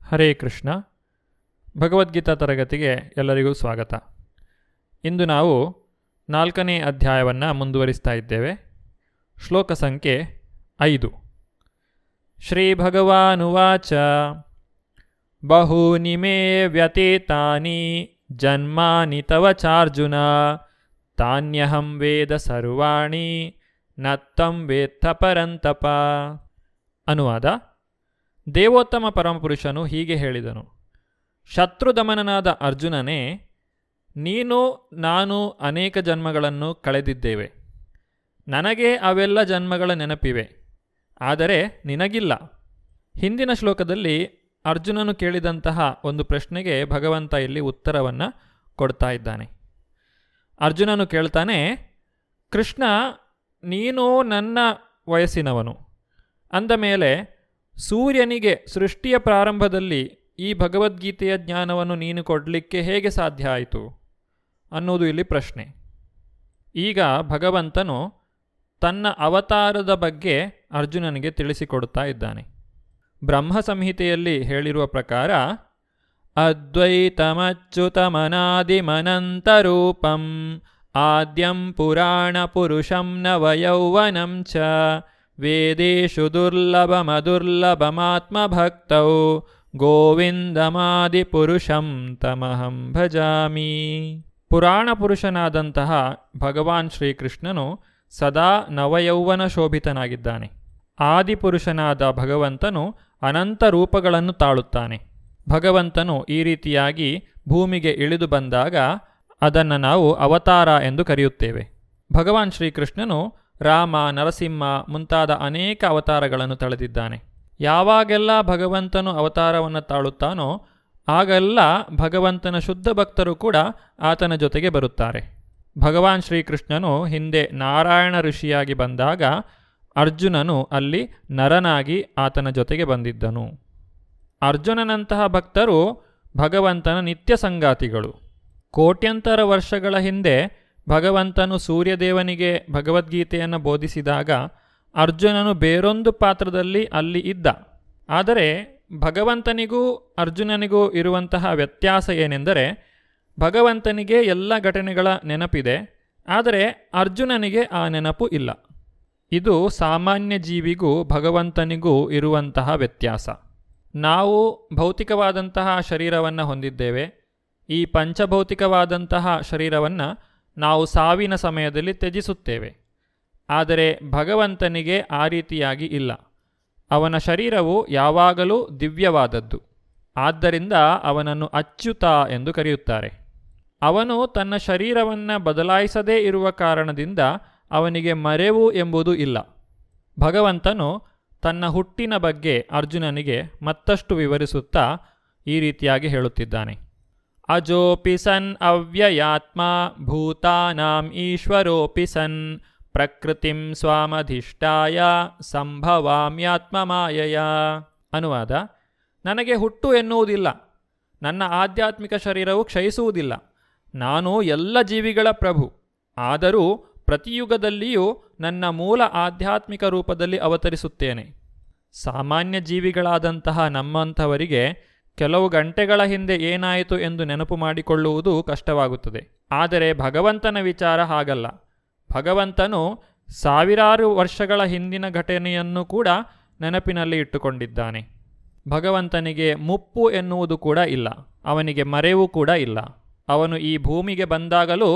ಹರೇ ಕೃಷ್ಣ. ಭಗವದ್ಗೀತಾ ತರಗತಿಗೆ ಎಲ್ಲರಿಗೂ ಸ್ವಾಗತ. ಇಂದು ನಾವು 4ನೇ ಅಧ್ಯಾಯವನ್ನು ಮುಂದುವರಿಸ್ತಾ ಇದ್ದೇವೆ. ಶ್ಲೋಕ ಸಂಖ್ಯೆ 5. ಶ್ರೀ ಭಗವಾನುವಾಚ ಬಹೂನಿ ಮೇ ವ್ಯತೀತಾನಿ ಜನ್ಮಾನಿ ತವ ಚಾರ್ಜುನ ತಾನ್ಯಹಂ ವೇದ ಸರ್ವಾಣಿ ನತ್ತಂ ವೇತ್ತ ಪರಂತಪ. ಅನುವಾದ: ದೇವೋತ್ತಮ ಪರಮಪುರುಷನು ಹೀಗೆ ಹೇಳಿದನು: ಶತ್ರುದಮನನಾದ ಅರ್ಜುನನೇ, ನೀನು ನಾನು ಅನೇಕ ಜನ್ಮಗಳನ್ನು ಕಳೆದಿದ್ದೇವೆ. ನನಗೆ ಅವೆಲ್ಲ ಜನ್ಮಗಳ ನೆನಪಿವೆ, ಆದರೆ ನಿನಗಿಲ್ಲ. ಹಿಂದಿನ ಶ್ಲೋಕದಲ್ಲಿ ಅರ್ಜುನನು ಕೇಳಿದಂತಹ ಒಂದು ಪ್ರಶ್ನೆಗೆ ಭಗವಂತ ಇಲ್ಲಿ ಉತ್ತರವನ್ನು ಕೊಡ್ತಾ ಇದ್ದಾನೆ. ಅರ್ಜುನನು ಕೇಳ್ತಾನೆ, ಕೃಷ್ಣ, ನೀನು ನನ್ನ ವಯಸ್ಸಿನವನು ಅಂದ ಮೇಲೆ ಸೂರ್ಯನಿಗೆ ಸೃಷ್ಟಿಯ ಪ್ರಾರಂಭದಲ್ಲಿ ಈ ಭಗವದ್ಗೀತೆಯ ಜ್ಞಾನವನ್ನು ನೀನು ಕೊಡಲಿಕ್ಕೆ ಹೇಗೆ ಸಾಧ್ಯ ಆಯಿತು ಅನ್ನೋದು ಇಲ್ಲಿ ಪ್ರಶ್ನೆ. ಈಗ ಭಗವಂತನು ತನ್ನ ಅವತಾರದ ಬಗ್ಗೆ ಅರ್ಜುನನಿಗೆ ತಿಳಿಸಿಕೊಡುತ್ತಾ ಇದ್ದಾನೆ. ಬ್ರಹ್ಮ ಸಂಹಿತೆಯಲ್ಲಿ ಹೇಳಿರುವ ಪ್ರಕಾರ ಅದ್ವೈತಮಚ್ಯುತಮನಾದಿಮನಂತರೂಪಂ ಆದ್ಯಂ ಪುರಾಣ ಪುರುಷಂ ನವಯೌವನಂ ಚ ವೇದೇಶು ದುರ್ಲಭಮದುರ್ಲಭಮಾತ್ಮಭಕ್ತೌ ಗೋವಿಂದಮಾದಿಪುರುಷಂ ತಮಹಂ ಭಜಾಮಿ. ಪುರಾಣ ಪುರುಷನಾದಂತಹ ಭಗವಾನ್ ಶ್ರೀಕೃಷ್ಣನು ಸದಾ ನವಯೌವನ ಶೋಭಿತನಾಗಿದ್ದಾನೆ. ಆದಿಪುರುಷನಾದ ಭಗವಂತನು ಅನಂತ ರೂಪಗಳನ್ನು ತಾಳುತ್ತಾನೆ. ಭಗವಂತನು ಈ ರೀತಿಯಾಗಿ ಭೂಮಿಗೆ ಇಳಿದು ಬಂದಾಗ ಅದನ್ನು ನಾವು ಅವತಾರ ಎಂದು ಕರೆಯುತ್ತೇವೆ. ಭಗವಾನ್ ಶ್ರೀಕೃಷ್ಣನು ರಾಮ, ನರಸಿಂಹ ಮುಂತಾದ ಅನೇಕ ಅವತಾರಗಳನ್ನು ತಳೆದಿದ್ದಾನೆ. ಯಾವಾಗೆಲ್ಲ ಭಗವಂತನು ಅವತಾರವನ್ನು ತಾಳುತ್ತಾನೋ ಆಗೆಲ್ಲ ಭಗವಂತನ ಶುದ್ಧ ಭಕ್ತರು ಕೂಡ ಆತನ ಜೊತೆಗೆ ಬರುತ್ತಾರೆ. ಭಗವಾನ್ ಶ್ರೀಕೃಷ್ಣನು ಹಿಂದೆ ನಾರಾಯಣ ಋಷಿಯಾಗಿ ಬಂದಾಗ ಅರ್ಜುನನು ಅಲ್ಲಿ ನರನಾಗಿ ಆತನ ಜೊತೆಗೆ ಬಂದಿದ್ದನು. ಅರ್ಜುನನಂತಹ ಭಕ್ತರು ಭಗವಂತನ ನಿತ್ಯ ಸಂಗಾತಿಗಳು. ಕೋಟ್ಯಂತರ ವರ್ಷಗಳ ಹಿಂದೆ ಭಗವಂತನು ಸೂರ್ಯದೇವನಿಗೆ ಭಗವದ್ಗೀತೆಯನ್ನು ಬೋಧಿಸಿದಾಗ ಅರ್ಜುನನು ಬೇರೊಂದು ಪಾತ್ರದಲ್ಲಿ ಅಲ್ಲಿ ಇದ್ದ. ಆದರೆ ಭಗವಂತನಿಗೂ ಅರ್ಜುನನಿಗೂ ಇರುವಂತಹ ವ್ಯತ್ಯಾಸ ಏನೆಂದರೆ, ಭಗವಂತನಿಗೆ ಎಲ್ಲ ಘಟನೆಗಳ ನೆನಪಿದೆ, ಆದರೆ ಅರ್ಜುನನಿಗೆ ಆ ನೆನಪು ಇಲ್ಲ. ಇದು ಸಾಮಾನ್ಯ ಜೀವಿಗೂ ಭಗವಂತನಿಗೂ ಇರುವಂತಹ ವ್ಯತ್ಯಾಸ. ನಾವು ಭೌತಿಕವಾದಂತಹ ಶರೀರವನ್ನು ಹೊಂದಿದ್ದೇವೆ. ಈ ಪಂಚಭೌತಿಕವಾದಂತಹ ಶರೀರವನ್ನು ನಾವು ಸಾವಿನ ಸಮಯದಲ್ಲಿ ತ್ಯಜಿಸುತ್ತೇವೆ. ಆದರೆ ಭಗವಂತನಿಗೆ ಆ ರೀತಿಯಾಗಿ ಇಲ್ಲ. ಅವನ ಶರೀರವು ಯಾವಾಗಲೂ ದಿವ್ಯವಾದದ್ದು. ಆದ್ದರಿಂದ ಅವನನ್ನು ಅಚ್ಯುತ ಎಂದು ಕರೆಯುತ್ತಾರೆ. ಅವನು ತನ್ನ ಶರೀರವನ್ನು ಬದಲಾಯಿಸದೇ ಇರುವ ಕಾರಣದಿಂದ ಅವನಿಗೆ ಮರೆವು ಎಂಬುದು ಇಲ್ಲ. ಭಗವಂತನು ತನ್ನ ಹುಟ್ಟಿನ ಬಗ್ಗೆ ಅರ್ಜುನನಿಗೆ ಮತ್ತಷ್ಟು ವಿವರಿಸುತ್ತಾ ಈ ರೀತಿಯಾಗಿ ಹೇಳುತ್ತಿದ್ದಾನೆ: ಅಜೋಪಿ ಸನ್ ಅವ್ಯಯಾತ್ಮ ಭೂತಾನಾಂ ಈಶ್ವರೋಪಿ ಸನ್ ಪ್ರಕೃತಿಂ ಸ್ವಾಮಧಿಷ್ಠಾಯ ಸಂಭವಾಮ್ಯಾತ್ಮಮಾಯಯ. ಅನುವಾದ: ನನಗೆ ಹುಟ್ಟು ಎನ್ನುವುದಿಲ್ಲ, ನನ್ನ ಆಧ್ಯಾತ್ಮಿಕ ಶರೀರವು ಕ್ಷಯಿಸುವುದಿಲ್ಲ. ನಾನು ಎಲ್ಲ ಜೀವಿಗಳ ಪ್ರಭು. ಆದರೂ ಪ್ರತಿಯುಗದಲ್ಲಿಯೂ ನನ್ನ ಮೂಲ ಆಧ್ಯಾತ್ಮಿಕ ರೂಪದಲ್ಲಿ ಅವತರಿಸುತ್ತೇನೆ. ಸಾಮಾನ್ಯ ಜೀವಿಗಳಾದಂತಹ ನಮ್ಮಂಥವರಿಗೆ ಕೆಲವು ಗಂಟೆಗಳ ಹಿಂದೆ ಏನಾಯಿತು ಎಂದು ನೆನಪು ಮಾಡಿಕೊಳ್ಳುವುದು ಕಷ್ಟವಾಗುತ್ತದೆ. ಆದರೆ ಭಗವಂತನ ವಿಚಾರ ಹಾಗಲ್ಲ. ಭಗವಂತನು ಸಾವಿರಾರು ವರ್ಷಗಳ ಹಿಂದಿನ ಘಟನೆಯನ್ನು ಕೂಡ ನೆನಪಿನಲ್ಲಿ ಇಟ್ಟುಕೊಂಡಿದ್ದಾನೆ. ಭಗವಂತನಿಗೆ ಮುಪ್ಪು ಎನ್ನುವುದು ಕೂಡ ಇಲ್ಲ, ಅವನಿಗೆ ಮರೆವು ಕೂಡ ಇಲ್ಲ. ಅವನು ಈ ಭೂಮಿಗೆ ಬಂದಾಗಲೂ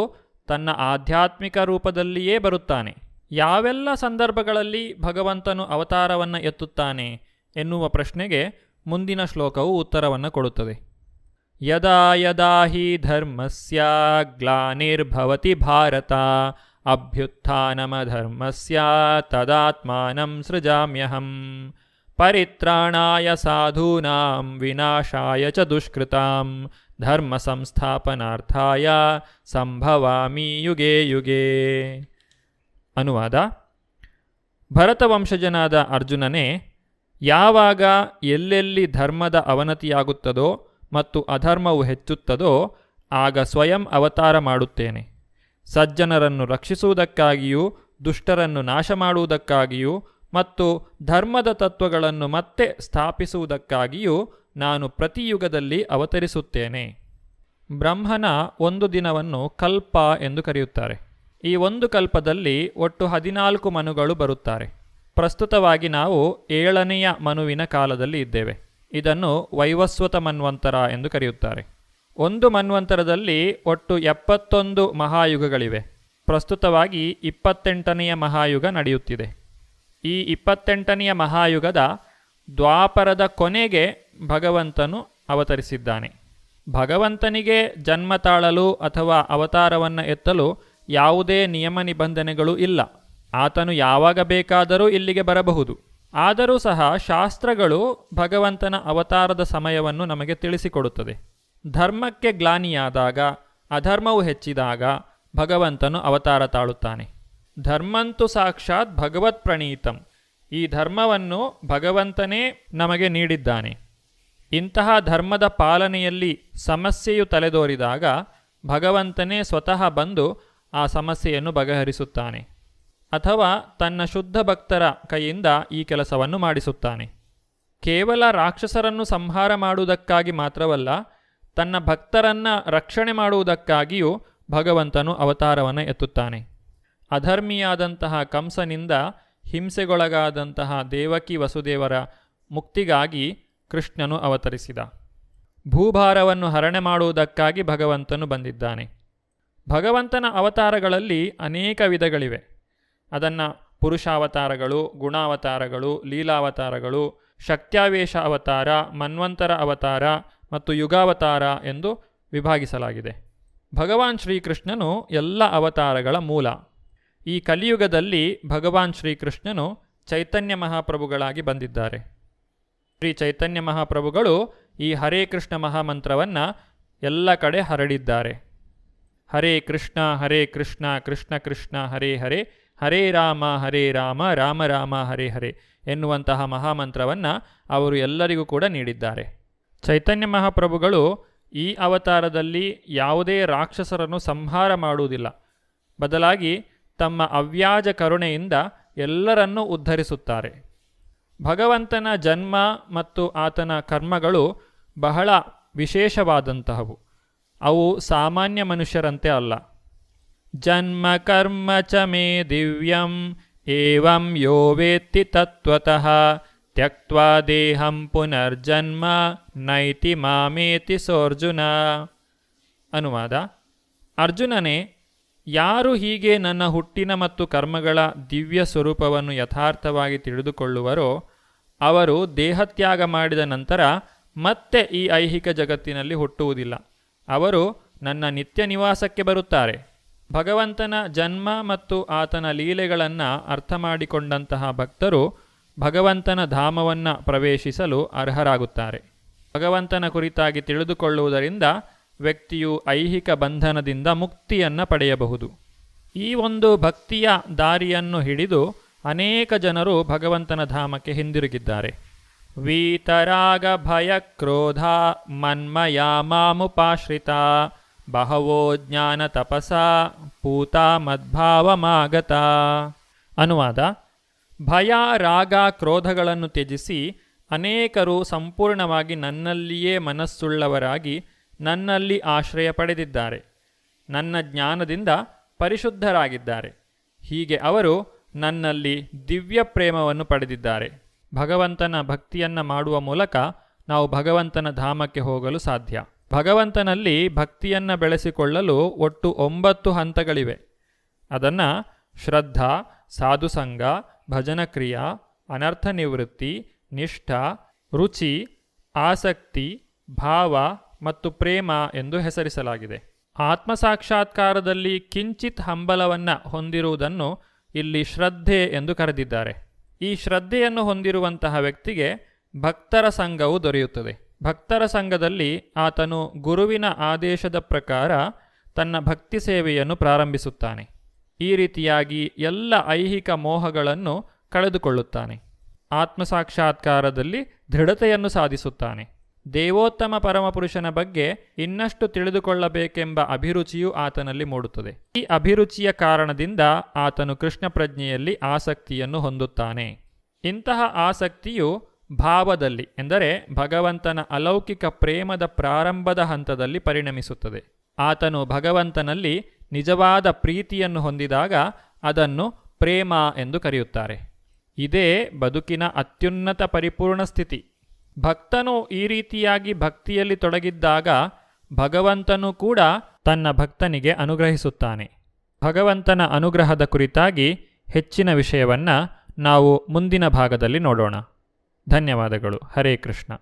ತನ್ನ ಆಧ್ಯಾತ್ಮಿಕ ರೂಪದಲ್ಲಿಯೇ ಬರುತ್ತಾನೆ. ಯಾವೆಲ್ಲ ಸಂದರ್ಭಗಳಲ್ಲಿ ಭಗವಂತನು ಅವತಾರವನ್ನು ಎತ್ತುತ್ತಾನೆ ಎನ್ನುವ ಪ್ರಶ್ನೆಗೆ ಮುಂದಿನ ಶ್ಲೋಕವು ಉತ್ತರವನ್ನು ಕೊಡುತ್ತದೆ. ಯದಾ ಯದಾ ಹಿ ಧರ್ಮಸ್ಯ ಗ್ಲಾನಿರ್ಭವತಿ ಭಾರತ ಅಭ್ಯುತ್ಥಾನಮಧರ್ಮಸ್ಯ ತದಾತ್ಮಾನಂ ಸೃಜಾಮ್ಯಹಂ ಪರಿತ್ರಾಣಾಯ ಸಾಧೂನಾಂ ವಿನಾಶಾಯ ಚ ದುಷ್ಕೃತಾಂ ಧರ್ಮ ಸಂಸ್ಥಾಪನಾರ್ಥಾಯ ಸಂಭವಾಮಿ ಯುಗೇ ಯುಗೇ. ಅನುವಾದ: ಭರತವಂಶಜನಾದ ಅರ್ಜುನನೇ, ಯಾವಾಗ ಎಲ್ಲೆಲ್ಲಿ ಧರ್ಮದ ಅವನತಿಯಾಗುತ್ತದೋ ಮತ್ತು ಅಧರ್ಮವು ಹೆಚ್ಚುತ್ತದೋ ಆಗ ಸ್ವಯಂ ಅವತಾರ ಮಾಡುತ್ತೇನೆ. ಸಜ್ಜನರನ್ನು ರಕ್ಷಿಸುವುದಕ್ಕಾಗಿಯೂ ದುಷ್ಟರನ್ನು ನಾಶ ಮಾಡುವುದಕ್ಕಾಗಿಯೂ ಮತ್ತು ಧರ್ಮದ ತತ್ವಗಳನ್ನು ಮತ್ತೆ ಸ್ಥಾಪಿಸುವುದಕ್ಕಾಗಿಯೂ ನಾನು ಪ್ರತಿ ಯುಗದಲ್ಲಿ ಅವತರಿಸುತ್ತೇನೆ. ಬ್ರಹ್ಮನ ಒಂದು ದಿನವನ್ನು ಕಲ್ಪ ಎಂದು ಕರೆಯುತ್ತಾರೆ. ಈ ಒಂದು ಕಲ್ಪದಲ್ಲಿ ಒಟ್ಟು 14 ಮನುಗಳು ಬರುತ್ತಾರೆ. ಪ್ರಸ್ತುತವಾಗಿ ನಾವು 7ನೆಯ ಮನುವಿನ ಕಾಲದಲ್ಲಿ ಇದ್ದೇವೆ. ಇದನ್ನು ವೈವಸ್ವತ ಮನ್ವಂತರ ಎಂದು ಕರೆಯುತ್ತಾರೆ. ಒಂದು ಮನ್ವಂತರದಲ್ಲಿ ಒಟ್ಟು 71 ಮಹಾಯುಗಗಳಿವೆ. ಪ್ರಸ್ತುತವಾಗಿ 28ನೆಯ ಮಹಾಯುಗ ನಡೆಯುತ್ತಿದೆ. ಈ 28ನೆಯ ಮಹಾಯುಗದ ದ್ವಾಪರದ ಕೊನೆಗೆ ಭಗವಂತನು ಅವತರಿಸಿದ್ದಾನೆ. ಭಗವಂತನಿಗೆ ಜನ್ಮ ತಾಳಲು ಅಥವಾ ಅವತಾರವನ್ನು ಎತ್ತಲು ಯಾವುದೇ ನಿಯಮ ನಿಬಂಧನೆಗಳು ಇಲ್ಲ. ಆತನು ಯಾವಾಗ ಬೇಕಾದರೂ ಇಲ್ಲಿಗೆ ಬರಬಹುದು. ಆದರೂ ಸಹ ಶಾಸ್ತ್ರಗಳು ಭಗವಂತನ ಅವತಾರದ ಸಮಯವನ್ನು ನಮಗೆ ತಿಳಿಸಿಕೊಡುತ್ತದೆ. ಧರ್ಮಕ್ಕೆ ಗ್ಲಾನಿಯಾದಾಗ, ಅಧರ್ಮವು ಹೆಚ್ಚಿದಾಗ ಭಗವಂತನು ಅವತಾರ ತಾಳುತ್ತಾನೆ. ಧರ್ಮಂತು ಸಾಕ್ಷಾತ್ ಭಗವತ್ ಪ್ರಣೀತಂ. ಈ ಧರ್ಮವನ್ನು ಭಗವಂತನೇ ನಮಗೆ ನೀಡಿದ್ದಾನೆ. ಇಂತಹ ಧರ್ಮದ ಪಾಲನೆಯಲ್ಲಿ ಸಮಸ್ಯೆಯು ತಲೆದೋರಿದಾಗ ಭಗವಂತನೇ ಸ್ವತಃ ಬಂದು ಆ ಸಮಸ್ಯೆಯನ್ನು ಬಗೆಹರಿಸುತ್ತಾನೆ, ಅಥವಾ ತನ್ನ ಶುದ್ಧ ಭಕ್ತರ ಕೈಯಿಂದ ಈ ಕೆಲಸವನ್ನು ಮಾಡಿಸುತ್ತಾನೆ. ಕೇವಲ ರಾಕ್ಷಸರನ್ನು ಸಂಹಾರ ಮಾಡುವುದಕ್ಕಾಗಿ ಮಾತ್ರವಲ್ಲ, ತನ್ನ ಭಕ್ತರನ್ನು ರಕ್ಷಣೆ ಮಾಡುವುದಕ್ಕಾಗಿಯೂ ಭಗವಂತನು ಅವತಾರವನ್ನು ಎತ್ತುತ್ತಾನೆ. ಅಧರ್ಮಿಯಾದಂತಹ ಕಂಸನಿಂದ ಹಿಂಸೆಗೊಳಗಾದಂತಹ ದೇವಕಿ ವಸುದೇವರ ಮುಕ್ತಿಗಾಗಿ ಕೃಷ್ಣನು ಅವತರಿಸಿದ. ಭೂಭಾರವನ್ನು ಹರಣೆ ಮಾಡುವುದಕ್ಕಾಗಿ ಭಗವಂತನು ಬಂದಿದ್ದಾನೆ. ಭಗವಂತನ ಅವತಾರಗಳಲ್ಲಿ ಅನೇಕ ವಿಧಗಳಿವೆ. ಅದನ್ನು ಪುರುಷಾವತಾರಗಳು, ಗುಣಾವತಾರಗಳು, ಲೀಲಾವತಾರಗಳು, ಶಕ್ತ್ಯಾವೇಶ ಅವತಾರ, ಮನ್ವಂತರ ಅವತಾರ ಮತ್ತು ಯುಗಾವತಾರ ಎಂದು ವಿಭಾಗಿಸಲಾಗಿದೆ. ಭಗವಾನ್ ಶ್ರೀಕೃಷ್ಣನು ಎಲ್ಲ ಅವತಾರಗಳ ಮೂಲ. ಈ ಕಲಿಯುಗದಲ್ಲಿ ಭಗವಾನ್ ಶ್ರೀಕೃಷ್ಣನು ಚೈತನ್ಯ ಮಹಾಪ್ರಭುಗಳಾಗಿ ಬಂದಿದ್ದಾರೆ. ಶ್ರೀ ಚೈತನ್ಯ ಮಹಾಪ್ರಭುಗಳು ಈ ಹರೇ ಕೃಷ್ಣ ಮಹಾಮಂತ್ರವನ್ನು ಎಲ್ಲ ಕಡೆ ಹರಡಿದ್ದಾರೆ. ಹರೇ ಕೃಷ್ಣ ಕೃಷ್ಣ ಕೃಷ್ಣ ಹರೇ ಹರೇ, ಹರೇ ರಾಮ ರಾಮ ರಾಮ ಹರೇ ಹರೇ ಎನ್ನುವಂತಹ ಮಹಾಮಂತ್ರವನ್ನು ಅವರು ಎಲ್ಲರಿಗೂ ಕೂಡ ನೀಡಿದ್ದಾರೆ. ಚೈತನ್ಯ ಮಹಾಪ್ರಭುಗಳು ಈ ಅವತಾರದಲ್ಲಿ ಯಾವುದೇ ರಾಕ್ಷಸರನ್ನು ಸಂಹಾರ ಮಾಡುವುದಿಲ್ಲ. ಬದಲಾಗಿ ತಮ್ಮ ಅವ್ಯಾಜ ಕರುಣೆಯಿಂದ ಎಲ್ಲರನ್ನೂ ಉದ್ಧರಿಸುತ್ತಾರೆ. ಭಗವಂತನ ಜನ್ಮ ಮತ್ತು ಆತನ ಕರ್ಮಗಳು ಬಹಳ ವಿಶೇಷವಾದಂತಹವು. ಅವು ಸಾಮಾನ್ಯ ಮನುಷ್ಯರಂತೆ ಅಲ್ಲ. ಜನ್ಮ ಕರ್ಮ ಚ ಮೇ ದಿವ್ಯಂ ಏವಂ ಯೋ ವೇತ್ತಿ ತತ್ವತಃ ತ್ಯಕ್ತ್ವಾ ದೇಹಂ ಪುನರ್ಜನ್ಮ ನೈತಿ ಮಾಮೇತಿ ಸೋರ್ಜುನ. ಅನುವಾದ: ಅರ್ಜುನನೇ, ಯಾರು ಹೀಗೆ ನನ್ನ ಹುಟ್ಟಿನ ಮತ್ತು ಕರ್ಮಗಳ ದಿವ್ಯ ಸ್ವರೂಪವನ್ನು ಯಥಾರ್ಥವಾಗಿ ತಿಳಿದುಕೊಳ್ಳುವರೋ ಅವರು ದೇಹತ್ಯಾಗ ಮಾಡಿದ ನಂತರ ಮತ್ತೆ ಈ ಐಹಿಕ ಜಗತ್ತಿನಲ್ಲಿ ಹುಟ್ಟುವುದಿಲ್ಲ. ಅವರು ನನ್ನ ನಿತ್ಯ ನಿವಾಸಕ್ಕೆ ಬರುತ್ತಾರೆ. ಭಗವಂತನ ಜನ್ಮ ಮತ್ತು ಆತನ ಲೀಲೆಗಳನ್ನು ಅರ್ಥ ಮಾಡಿಕೊಂಡಂತಹ ಭಕ್ತರು ಭಗವಂತನ ಧಾಮವನ್ನು ಪ್ರವೇಶಿಸಲು ಅರ್ಹರಾಗುತ್ತಾರೆ. ಭಗವಂತನ ಕುರಿತಾಗಿ ತಿಳಿದುಕೊಳ್ಳುವುದರಿಂದ ವ್ಯಕ್ತಿಯು ಐಹಿಕ ಬಂಧನದಿಂದ ಮುಕ್ತಿಯನ್ನು ಪಡೆಯಬಹುದು. ಈ ಒಂದು ಭಕ್ತಿಯ ದಾರಿಯನ್ನು ಹಿಡಿದು ಅನೇಕ ಜನರು ಭಗವಂತನ ಧಾಮಕ್ಕೆ ಹಿಂದಿರುಗಿದ್ದಾರೆ. ವೀತರಾಗ ಭಯ ಕ್ರೋಧ ಮನ್ಮಯಾ ಮಾಮುಪಾಶ್ರಿತ ಬಹವೋ ಜ್ಞಾನ ತಪಸ ಪೂತ ಮದ್ಭಾವಮಾಗತ. ಅನುವಾದ: ಭಯ, ರಾಗ, ಕ್ರೋಧಗಳನ್ನು ತ್ಯಜಿಸಿ ಅನೇಕರು ಸಂಪೂರ್ಣವಾಗಿ ನನ್ನಲ್ಲಿಯೇ ಮನಸ್ಸುಳ್ಳವರಾಗಿ ನನ್ನಲ್ಲಿ ಆಶ್ರಯ ಪಡೆದಿದ್ದಾರೆ. ನನ್ನ ಜ್ಞಾನದಿಂದ ಪರಿಶುದ್ಧರಾಗಿದ್ದಾರೆ. ಹೀಗೆ ಅವರು ನನ್ನಲ್ಲಿ ದಿವ್ಯ ಪ್ರೇಮವನ್ನು ಪಡೆದಿದ್ದಾರೆ. ಭಗವಂತನ ಭಕ್ತಿಯನ್ನು ಮಾಡುವ ಮೂಲಕ ನಾವು ಭಗವಂತನ ಧಾಮಕ್ಕೆ ಹೋಗಲು ಸಾಧ್ಯ. ಭಗವಂತನಲ್ಲಿ ಭಕ್ತಿಯನ್ನು ಬೆಳೆಸಿಕೊಳ್ಳಲು ಒಟ್ಟು 9 ಹಂತಗಳಿವೆ. ಅದನ್ನು ಶ್ರದ್ಧಾ, ಸಾಧುಸಂಗ, ಭಜನಕ್ರಿಯಾ, ಅನರ್ಥ ನಿವೃತ್ತಿ, ನಿಷ್ಠ, ರುಚಿ, ಆಸಕ್ತಿ, ಭಾವ ಮತ್ತು ಪ್ರೇಮ ಎಂದು ಹೆಸರಿಸಲಾಗಿದೆ. ಆತ್ಮಸಾಕ್ಷಾತ್ಕಾರದಲ್ಲಿ ಕಿಂಚಿತ್ ಹಂಬಲವನ್ನು ಹೊಂದಿರುವುದನ್ನು ಇಲ್ಲಿ ಶ್ರದ್ಧೆ ಎಂದು ಕರೆದಿದ್ದಾರೆ. ಈ ಶ್ರದ್ಧೆಯನ್ನು ಹೊಂದಿರುವಂತಹ ವ್ಯಕ್ತಿಗೆ ಭಕ್ತರ ಸಂಘವು ದೊರೆಯುತ್ತದೆ. ಭಕ್ತರ ಸಂಘದಲ್ಲಿ ಆತನು ಗುರುವಿನ ಆದೇಶದ ಪ್ರಕಾರ ತನ್ನ ಭಕ್ತಿ ಸೇವೆಯನ್ನು ಪ್ರಾರಂಭಿಸುತ್ತಾನೆ. ಈ ರೀತಿಯಾಗಿ ಎಲ್ಲ ಐಹಿಕ ಮೋಹಗಳನ್ನು ಕಳೆದುಕೊಳ್ಳುತ್ತಾನೆ. ಆತ್ಮಸಾಕ್ಷಾತ್ಕಾರದಲ್ಲಿ ದೃಢತೆಯನ್ನು ಸಾಧಿಸುತ್ತಾನೆ. ದೇವೋತ್ತಮ ಪರಮಪುರುಷನ ಬಗ್ಗೆ ಇನ್ನಷ್ಟು ತಿಳಿದುಕೊಳ್ಳಬೇಕೆಂಬ ಅಭಿರುಚಿಯು ಆತನಲ್ಲಿ ಮೂಡುತ್ತದೆ. ಈ ಅಭಿರುಚಿಯ ಕಾರಣದಿಂದ ಆತನು ಕೃಷ್ಣ ಪ್ರಜ್ಞೆಯಲ್ಲಿ ಆಸಕ್ತಿಯನ್ನು ಹೊಂದುತ್ತಾನೆ. ಇಂತಹ ಆಸಕ್ತಿಯು ಭಾವದಲ್ಲಿ, ಎಂದರೆ ಭಗವಂತನ ಅಲೌಕಿಕ ಪ್ರೇಮದ ಪ್ರಾರಂಭದ ಹಂತದಲ್ಲಿ ಪರಿಣಮಿಸುತ್ತದೆ. ಆತನು ಭಗವಂತನಲ್ಲಿ ನಿಜವಾದ ಪ್ರೀತಿಯನ್ನು ಹೊಂದಿದಾಗ ಅದನ್ನು ಪ್ರೇಮ ಎಂದು ಕರೆಯುತ್ತಾರೆ. ಇದೇ ಬದುಕಿನ ಅತ್ಯುನ್ನತ ಪರಿಪೂರ್ಣ ಸ್ಥಿತಿ. ಭಕ್ತನು ಈ ರೀತಿಯಾಗಿ ಭಕ್ತಿಯಲ್ಲಿ ತೊಡಗಿದ್ದಾಗ ಭಗವಂತನು ಕೂಡ ತನ್ನ ಭಕ್ತನಿಗೆ ಅನುಗ್ರಹಿಸುತ್ತಾನೆ. ಭಗವಂತನ ಅನುಗ್ರಹದ ಕುರಿತಾಗಿ ಹೆಚ್ಚಿನ ವಿಷಯವನ್ನು ನಾವು ಮುಂದಿನ ಭಾಗದಲ್ಲಿ ನೋಡೋಣ. ಧನ್ಯವಾದಗಳು. ಹರೇ ಕೃಷ್ಣ.